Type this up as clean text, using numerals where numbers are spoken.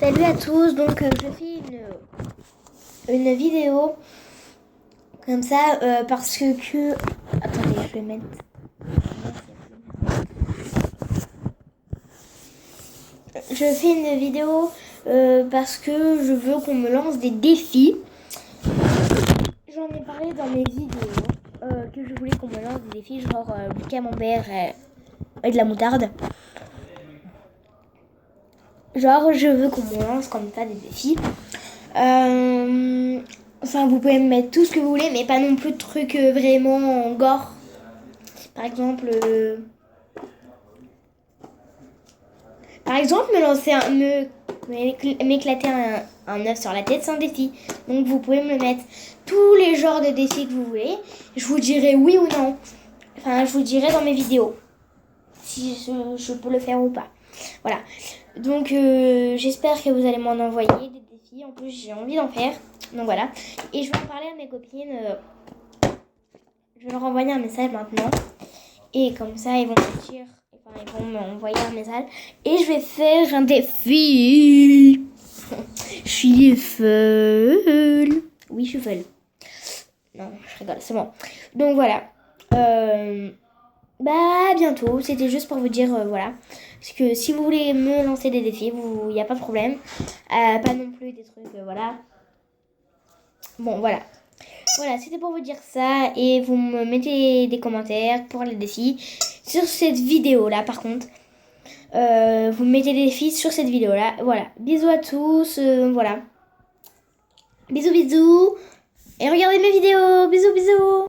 Salut à tous, donc je fais une vidéo comme ça parce que... Attendez, je vais mettre... Je fais une vidéo parce que je veux qu'on me lance des défis. J'en ai parlé dans mes vidéos que je voulais qu'on me lance des défis genre du camembert et de la moutarde. Genre je veux qu'on me lance comme ça des défis. Enfin, vous pouvez me mettre tout ce que vous voulez, mais pas non plus de trucs vraiment gore. Par exemple, me lancer m'éclater un œuf sur la tête, c'est un défi. Donc vous pouvez me mettre tous les genres de défis que vous voulez. Je vous dirai oui ou non. Enfin, je vous dirai dans mes vidéos si je peux le faire ou pas. Voilà. Donc j'espère que vous allez m'en envoyer des défis. En plus, j'ai envie d'en faire. Donc voilà. Et je vais en parler à mes copines. Je vais leur envoyer un message maintenant. Et comme ça, ils vont me dire... Enfin, ils vont m'envoyer un message. Et je vais faire un défi. Je suis folle. Oui, je suis folle. Non, je rigole, c'est bon. Donc voilà. À bientôt. C'était juste pour vous dire, voilà. Parce que si vous voulez me lancer des défis, il n'y a pas de problème. Pas non plus des trucs, voilà. Bon, voilà. Voilà, c'était pour vous dire ça. Et vous me mettez des commentaires pour les défis sur cette vidéo-là, par contre. Vous mettez des défis sur cette vidéo-là. Voilà. Bisous à tous. Voilà. Bisous, bisous. Et regardez mes vidéos. Bisous, bisous.